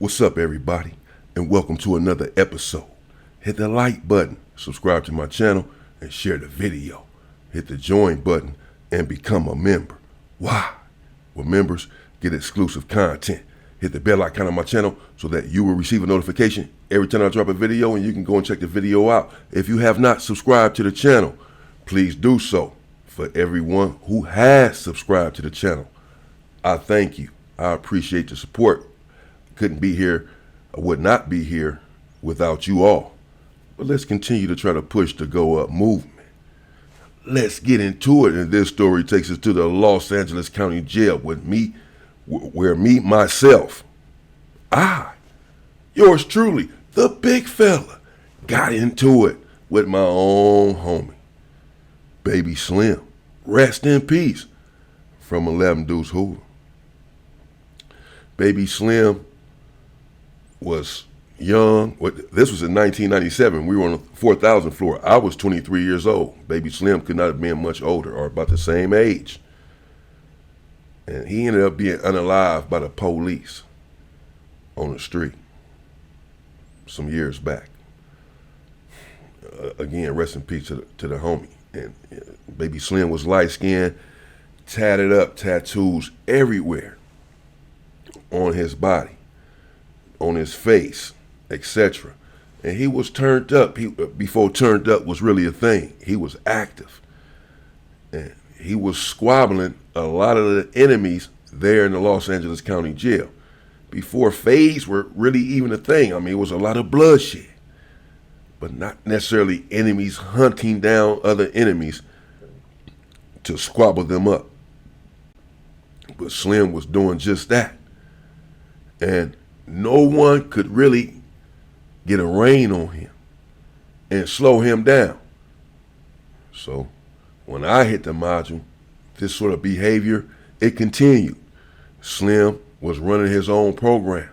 What's up, everybody, and welcome to another episode. Hit the like button, subscribe to my channel, and share the video. Hit the join button and become a member. Why? Well, members get exclusive content. Hit the bell icon on my channel so that you will receive a notification every time I drop a video, and you can go and check the video out. If you have not subscribed to the channel, please do so. For everyone who has subscribed to the channel, I thank you. I appreciate the support. Couldn't be here, I would not be here without you all. But let's continue to try to push the Go Up movement. Let's get into it, and this story takes us to the Los Angeles County Jail where myself, yours truly, the big fella, got into it with my own homie, Baby Slim. Rest in peace, from 11 Deuce Hoover. Baby Slim was young. This was in 1997. We were on the 4,000 floor. I was 23 years old. Baby Slim could not have been much older or about the same age. And he ended up being unalived by the police on the street some years back. Again, rest in peace to the homie. And Baby Slim was light-skinned, tatted up, tattoos everywhere on his body, on his face, etc. And he was turned up. Before turned up was really a thing. He was active. And he was squabbling a lot of the enemies there in the Los Angeles County Jail. Before fades were really even a thing. I mean, it was a lot of bloodshed, but not necessarily enemies hunting down other enemies to squabble them up. But Slim was doing just that. And no one could really get a rein on him and slow him down. So when I hit the module, this sort of behavior, it continued. Slim was running his own program.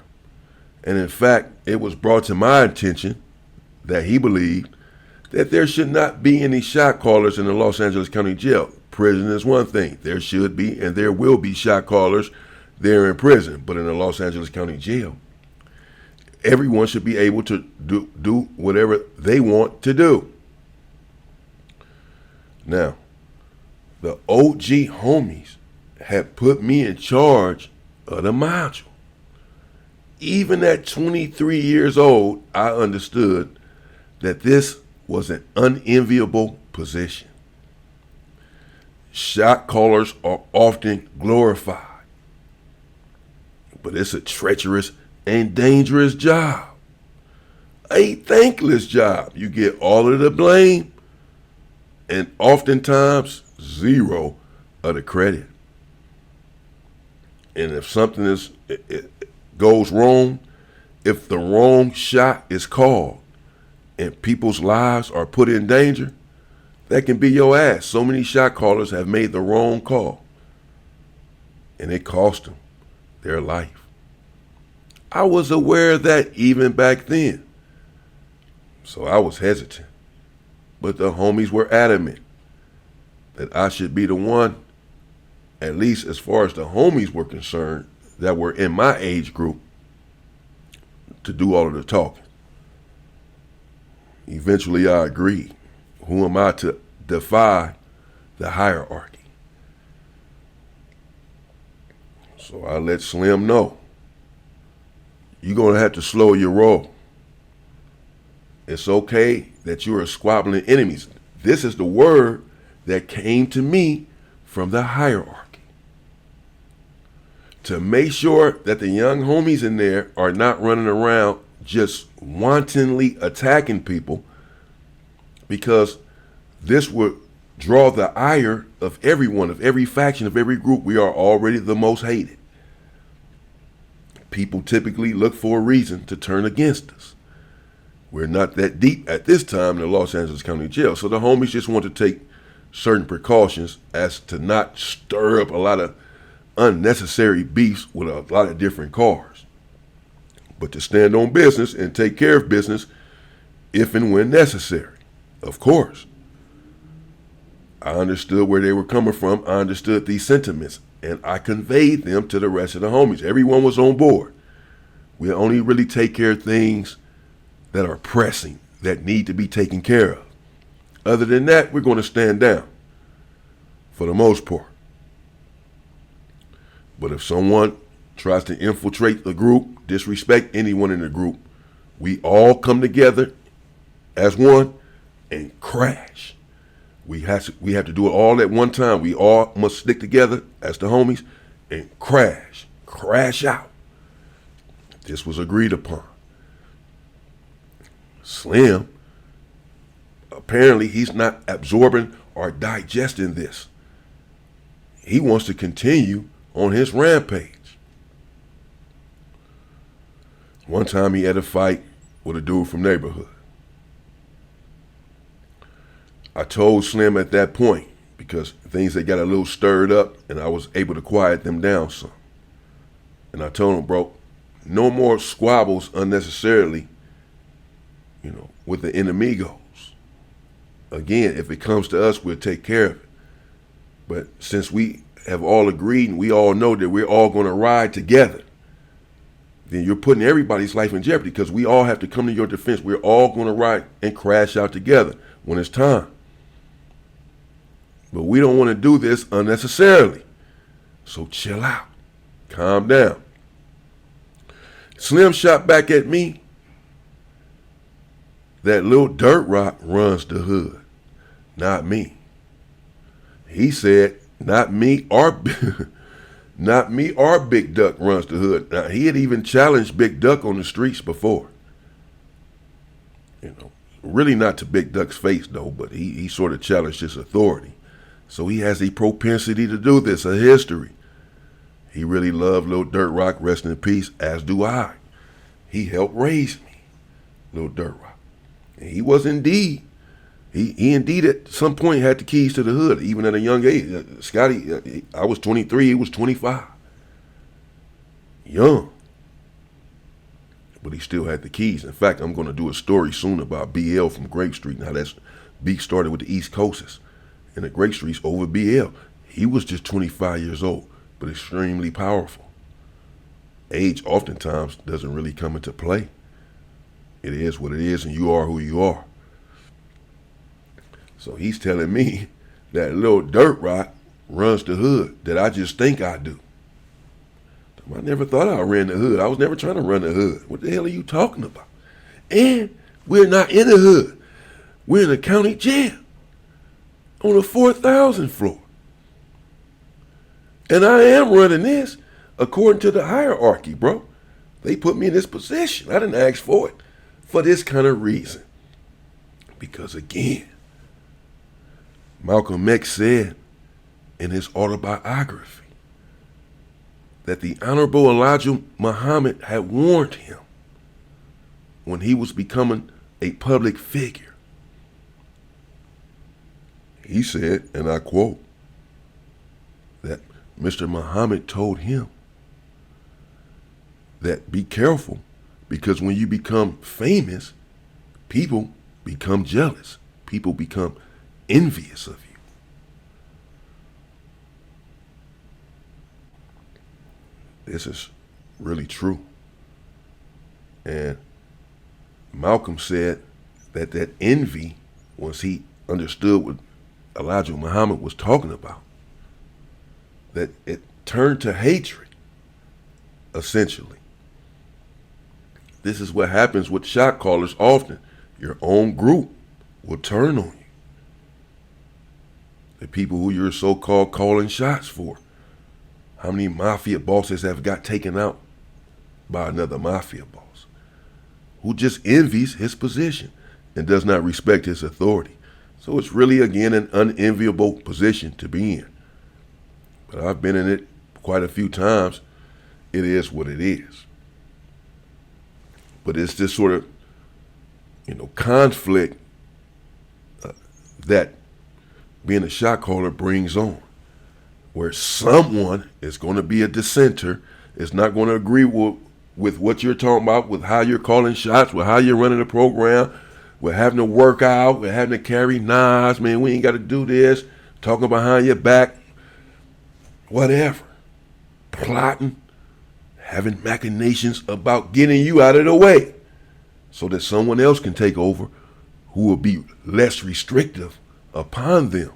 And in fact, it was brought to my attention that he believed that there should not be any shot callers in the Los Angeles County Jail. Prison is one thing. There should be and there will be shot callers there in prison. But in the Los Angeles County Jail, everyone should be able to do whatever they want to do. Now, the OG homies had put me in charge of the module. Even at 23 years old, I understood that this was an unenviable position. Shot callers are often glorified, but it's a treacherous and dangerous job. A thankless job. You get all of the blame and oftentimes zero of the credit. And if something it goes wrong, if the wrong shot is called and people's lives are put in danger, that can be your ass. So many shot callers have made the wrong call, and it cost them their life. I was aware of that even back then, so I was hesitant. But the homies were adamant that I should be the one, at least as far as the homies were concerned, that were in my age group, to do all of the talking. Eventually I agreed. Who am I to defy the hierarchy? So I let Slim know, you're going to have to slow your roll. It's okay that you are squabbling enemies. This is the word that came to me from the hierarchy. To make sure that the young homies in there are not running around just wantonly attacking people, because this would draw the ire of everyone, of every faction, of every group. We are already the most hated. People typically look for a reason to turn against us. We're not that deep at this time in the Los Angeles County Jail. So the homies just want to take certain precautions as to not stir up a lot of unnecessary beefs with a lot of different cars, but to stand on business and take care of business if and when necessary. Of course, I understood where they were coming from. I understood these sentiments, and I conveyed them to the rest of the homies. Everyone was on board. We only really take care of things that are pressing, that need to be taken care of. Other than that, we're going to stand down for the most part. But if someone tries to infiltrate the group, disrespect anyone in the group, we all come together as one and crash. We have to do it all at one time. We all must stick together as the homies and crash out. This was agreed upon. Slim, apparently he's not absorbing or digesting this. He wants to continue on his rampage. One time he had a fight with a dude from neighborhood. I told Slim at that point, because things they got a little stirred up and I was able to quiet them down some. And I told him, bro, no more squabbles unnecessarily, with the enemigos. Again, if it comes to us, we'll take care of it. But since we have all agreed and we all know that we're all going to ride together, then you're putting everybody's life in jeopardy, because we all have to come to your defense. We're all going to ride and crash out together when it's time. But we don't want to do this unnecessarily. So chill out. Calm down. Slim shot back at me. That little dirt rock runs the hood, not me. He said, not me or Big Duck runs the hood. Now, he had even challenged Big Duck on the streets before. Really not to Big Duck's face though, but he sort of challenged his authority. So he has a propensity to do this, a history. He really loved Lil Dirt Rock, rest in peace, as do I. He helped raise me, Lil Dirt Rock. And he was indeed, he indeed at some point had the keys to the hood, even at a young age. Scotty, I was 23, he was 25. Young. But he still had the keys. In fact, I'm going to do a story soon about BL from Grape Street and how that beat started with the East Coasters. And the Grape Street's over BL. He was just 25 years old, but extremely powerful. Age oftentimes doesn't really come into play. It is what it is, and you are who you are. So he's telling me that Lil Dirt Rock runs the hood, that I just think I do. I never thought I ran the hood. I was never trying to run the hood. What the hell are you talking about? And we're not in the hood. We're in the county jail on the 4,000 floor. And I am running this according to the hierarchy, bro. They put me in this position. I didn't ask for it for this kind of reason. Because again, Malcolm X said in his autobiography that the Honorable Elijah Muhammad had warned him when he was becoming a public figure. He said, and I quote, that Mr. Muhammad told him that be careful, because when you become famous, people become jealous. People become envious of you. This is really true. And Malcolm said that envy, once he understood what Elijah Muhammad was talking about, that it turned to hatred, essentially. This is what happens with shot callers often. Your own group will turn on you. The people who you're so-called calling shots for. How many mafia bosses have got taken out by another mafia boss who just envies his position and does not respect his authority? So it's really, again, an unenviable position to be in. But I've been in it quite a few times. It is what it is. But it's this sort of, conflict that being a shot caller brings on, where someone is going to be a dissenter, is not going to agree with what you're talking about, with how you're calling shots, with how you're running the program, with having to work out, with having to carry knives. Man, we ain't got to do this. Talking behind your back. Whatever. Plotting. having machinations about getting you out of the way so that someone else can take over who will be less restrictive upon them.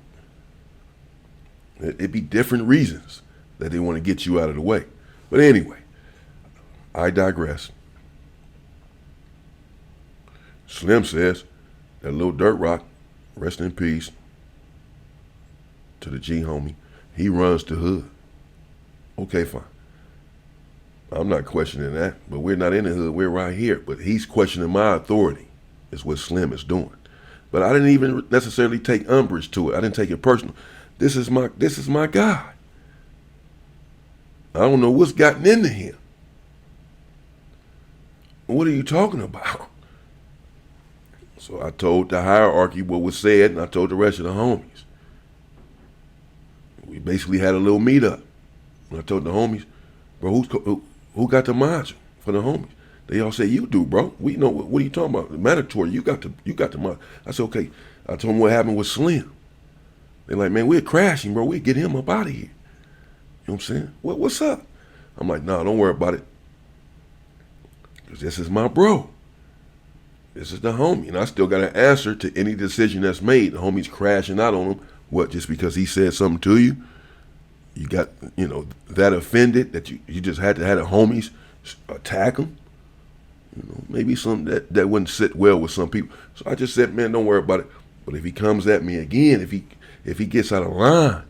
It'd be different reasons that they want to get you out of the way. But anyway, I digress. Slim says that little Dirt Rock, rest in peace to the G homie, he runs the hood. Okay, fine. I'm not questioning that, but we're not in the hood. We're right here. But he's questioning my authority is what Slim is doing. But I didn't even necessarily take umbrage to it. I didn't take it personal. This is my guy. I don't know what's gotten into him. What are you talking about? So I told the hierarchy what was said, and I told the rest of the homies. We basically had a little meetup. And I told the homies, bro, who got the module for the homies? They all say, you do, bro. We know, what are you talking about? Mandatory, you got the module. I said, okay. I told them what happened with Slim. They're like, man, we're crashing, bro. We'll get him up out of here. You know what I'm saying? What's up? I'm like, nah, don't worry about it. Because this is my bro. This is the homie. And I still got an answer to any decision that's made. The homie's crashing out on him. What, just because he said something to you? You got, that offended that you just had to have the homies attack him? Maybe something that wouldn't sit well with some people. So I just said, man, don't worry about it. But if he comes at me again, if he gets out of line,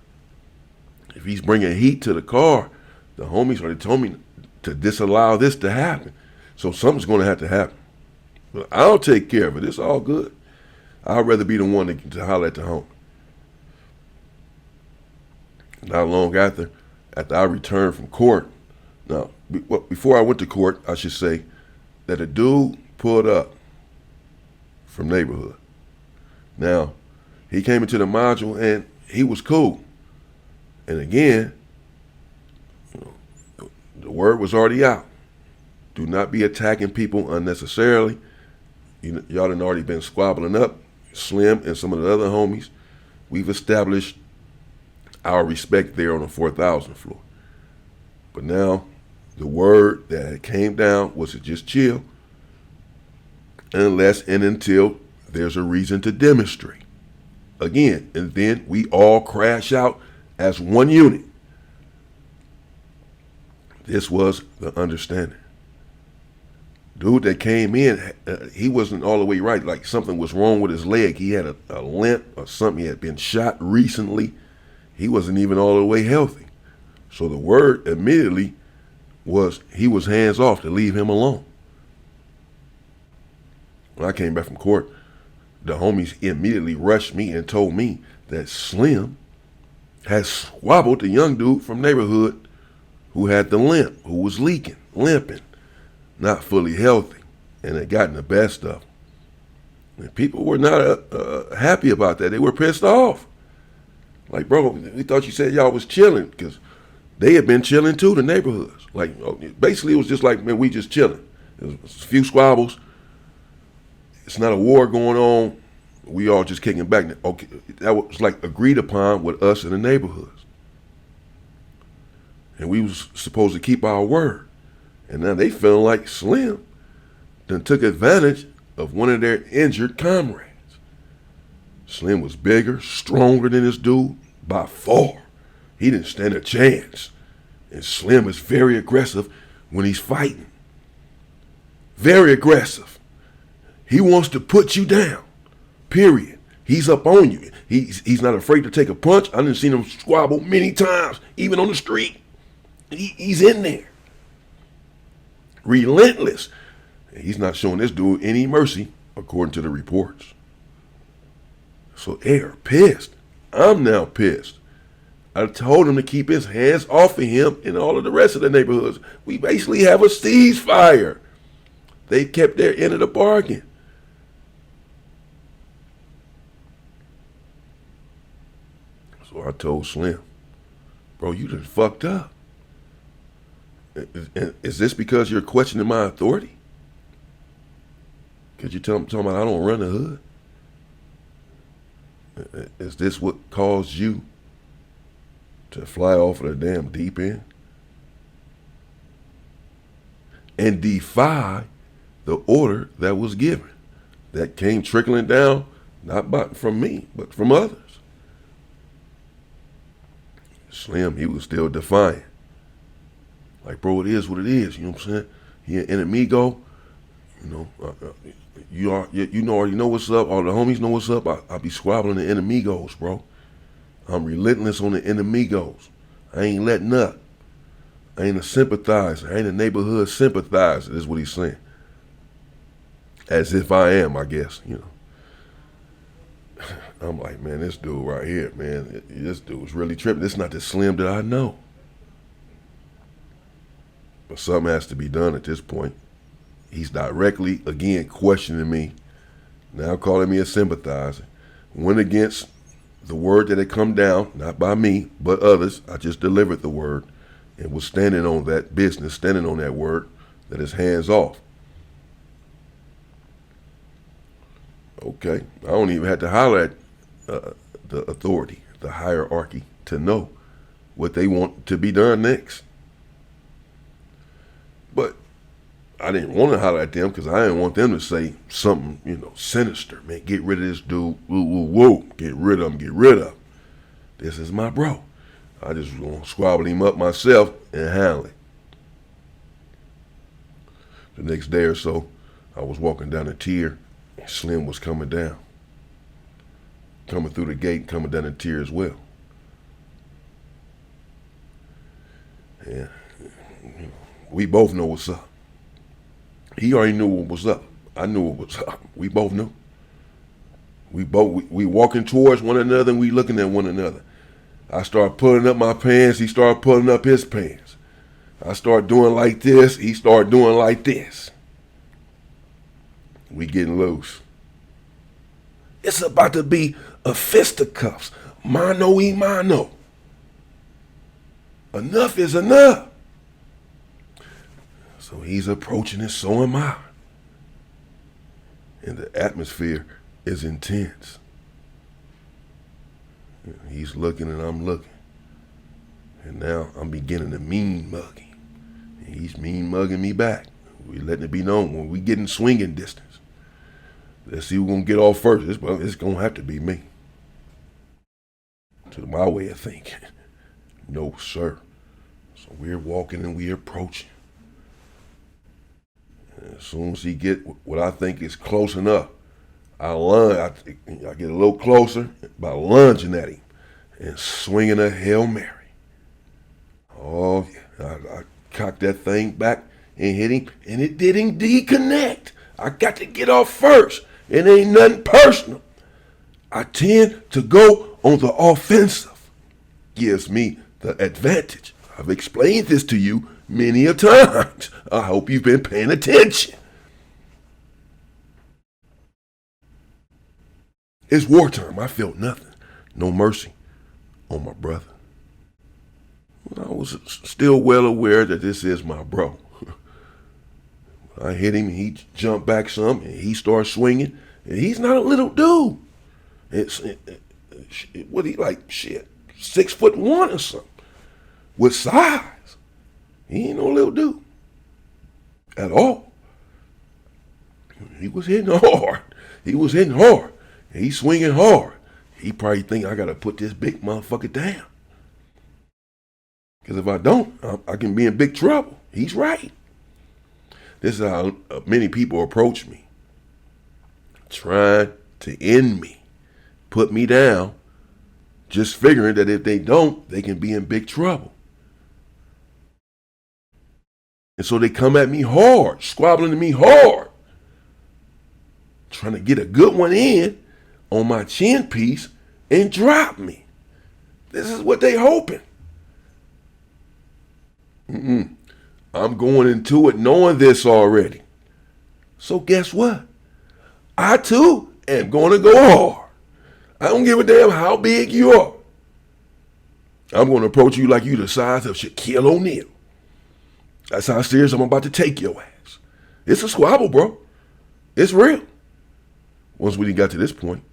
if he's bringing heat to the car, the homies already told me to disallow this to happen. So something's going to have to happen. But I'll take care of it. It's all good. I'd rather be the one to holler at the homie. Not long after I returned from court. Now, before I went to court, I should say that a dude pulled up from neighborhood. Now, he came into the module and he was cool. And again, the word was already out. Do not be attacking people unnecessarily. Y'all done already been squabbling up. Slim and some of the other homies. We've established our respect there on the 4,000 floor. But now, the word that came down was to just chill unless and until there's a reason to demonstrate. Again, and then we all crash out as one unit. This was the understanding. Dude that came in, he wasn't all the way right. Like something was wrong with his leg. He had a limp or something. He had been shot recently. He wasn't even all the way healthy. So the word immediately was he was hands off to leave him alone. When I came back from court, the homies immediately rushed me and told me that Slim had squabbled the young dude from neighborhood who had the limp, who was leaking, limping, not fully healthy, and had gotten the best of him. And people were not happy about that. They were pissed off. Like, bro, we thought you said y'all was chilling, because they had been chilling too, the neighborhoods. Like, basically it was just like, man, we just chilling. There was a few squabbles. It's not a war going on. We all just kicking back. Okay, that was like agreed upon with us in the neighborhoods. And we was supposed to keep our word. And now they feeling like Slim then took advantage of one of their injured comrades. Slim was bigger, stronger than this dude by far. He didn't stand a chance. And Slim is very aggressive when he's fighting. Very aggressive. He wants to put you down, period. He's up on you. He's not afraid to take a punch. I done seen him squabble many times, even on the street. He's in there. Relentless. He's not showing this dude any mercy, according to the reports. So they're pissed. I'm now pissed. I told him to keep his hands off of him and all of the rest of the neighborhoods. We basically have a ceasefire. They kept their end of the bargain. So I told Slim, bro, you done fucked up. Is this because you're questioning my authority? Because you're talking about I don't run the hood? Is this what caused you to fly off of the damn deep end? and defy the order that was given, that came trickling down, not from me, but from others. Slim, he was still defiant. Like, bro, it is what it is. You know what I'm saying? He an enemigo. You already know what's up. All the homies know what's up. I be squabbling the enemigos, bro. I'm relentless on the enemigos. I ain't letting up. I ain't a sympathizer. I ain't a neighborhood sympathizer. Is what he's saying. As if I am, I guess, I'm like, man, this dude right here, man, this dude's really tripping. This is not the Slim that I know. But something has to be done at this point. He's directly, again, questioning me, now calling me a sympathizer. Went against the word that had come down, not by me, but others. I just delivered the word and was standing on that business, standing on that word that is hands off. Okay, I don't even have to holler at the authority, the hierarchy, to know what they want to be done next. But I didn't want to holler at them because I didn't want them to say something, sinister. Man, get rid of this dude. Woo, woo, woo. Get rid of him. Get rid of him. This is my bro. I just want to squabble him up myself and handle it. The next day or so, I was walking down a tier. Slim was coming down. Coming through the gate, coming down the tier as well. And we both know what's up. He already knew what was up. I knew what was up. We both knew. We walking towards one another and we looking at one another. I start pulling up my pants. He started pulling up his pants. I start doing like this. He started doing like this. We getting loose. It's about to be a fisticuffs. Mano y mano. Enough is enough. So he's approaching it, so am I. And the atmosphere is intense. He's looking and I'm looking. And now I'm beginning to mean mug him. And he's mean mugging me back. We letting it be known when we get in swinging distance. Let's see who's going to get off first. It's going to have to be me. To my way of thinking. No, sir. So we're walking and we're approaching. And as soon as he get what I think is close enough, I lunge. I get a little closer by lunging at him and swinging a Hail Mary. Oh, yeah. I cocked that thing back and hit him, and it did indeed connect. I got to get off first. It ain't nothing personal. I tend to go on the offensive. Gives me the advantage. I've explained this to you many a times. I hope you've been paying attention. It's wartime. I felt nothing. No mercy on my brother. I was still well aware that this is my bro. I hit him and he jumped back some and he started swinging. And he's not a little dude. What he like, 6'1" or something. With size. He ain't no little dude. At all. He was hitting hard. He's swinging hard. He probably think I got to put this big motherfucker down. Because if I don't, I can be in big trouble. He's right. This is how many people approach me. Trying to end me. Put me down. Just figuring that if they don't, they can be in big trouble. And so they come at me hard. Squabbling to me hard. Trying to get a good one in on my chin piece and drop me. This is what they hoping. I'm going into it knowing this already. So guess what? I too am going to go hard. I don't give a damn how big you are. I'm going to approach you like you the size of Shaquille O'Neal. That's how serious I'm about to take your ass. It's a squabble, bro. It's real. Once we got to this point.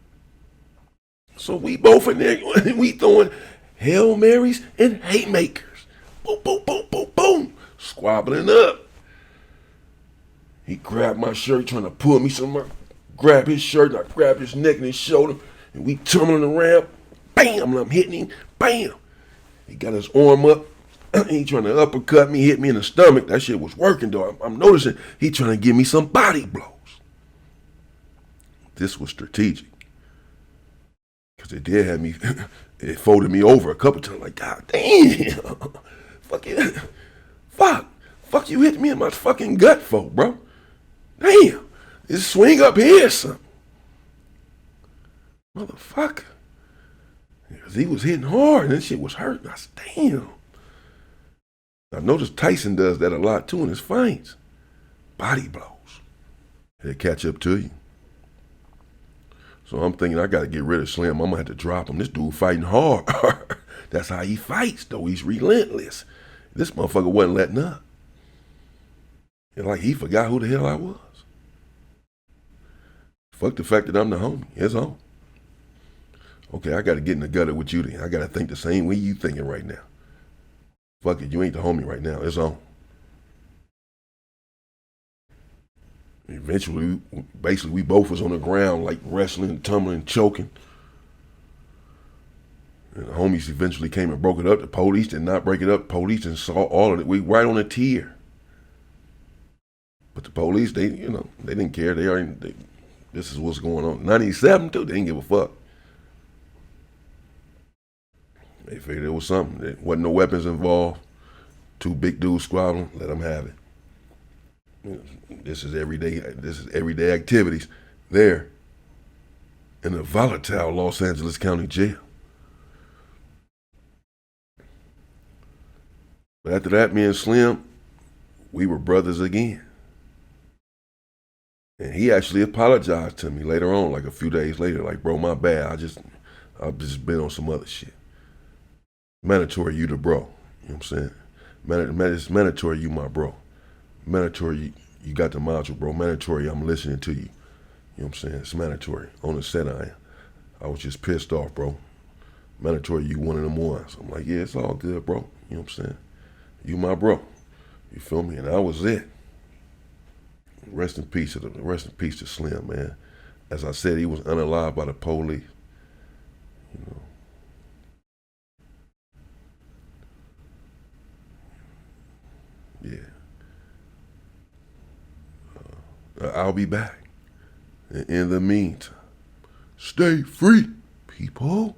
So we both in there, we throwing Hail Marys and haymakers. Boom, boom, boom, boom, boom. Squabbling up. He grabbed my shirt, trying to pull me somewhere. Grab his shirt, and I grabbed his neck and his shoulder, and we tumbling around. Bam! And I'm hitting him. Bam! He got his arm up. He trying to uppercut me, hit me in the stomach. That shit was working, though. I'm noticing he trying to give me some body blows. This was strategic. Because it did have me, it folded me over a couple times. Like, God damn. Fuck it. Fuck you hit me in my fucking gut for, bro. Damn. This swing up here or something. Motherfucker. Because he was hitting hard and that shit was hurting. I said, damn. I noticed Tyson does that a lot too in his fights. Body blows. He'll catch up to you. So I'm thinking I got to get rid of Slim. I'm going to have to drop him. This dude fighting hard. That's how he fights, though. He's relentless. This motherfucker wasn't letting up. And like he forgot who the hell I was. Fuck the fact that I'm the homie. It's on. Okay, I got to get in the gutter with you then. I got to think the same way you thinking right now. Fuck it, you ain't the homie right now. It's on. Eventually, basically, we both was on the ground, like wrestling, tumbling, choking. And the homies eventually came and broke it up. The police did not break it up. The police and saw all of it. We right on a tier. But the police, they didn't care. This is what's going on. 97 too, they didn't give a fuck. They figured it was something. There wasn't no weapons involved. Two big dudes squabbling. Let them have it. This is everyday activities there in the volatile Los Angeles County Jail. But after that, me and Slim, we were brothers again. And he actually apologized to me later on, like a few days later, like, bro, my bad. I've just been on some other shit. Mandatory you the bro. You know what I'm saying? It's mandatory you my bro. Mandatory you got the module, bro. Mandatory I'm listening to you. You know what I'm saying? It's mandatory. On the set I am. I was just pissed off, bro. Mandatory you one of them ones. I'm like, yeah, it's all good, bro. You know what I'm saying? You my bro. You feel me? And that was it. Rest in peace to Slim, man. As I said, he was unalived by the police. You know. Yeah. I'll be back. In the meantime, stay free, people.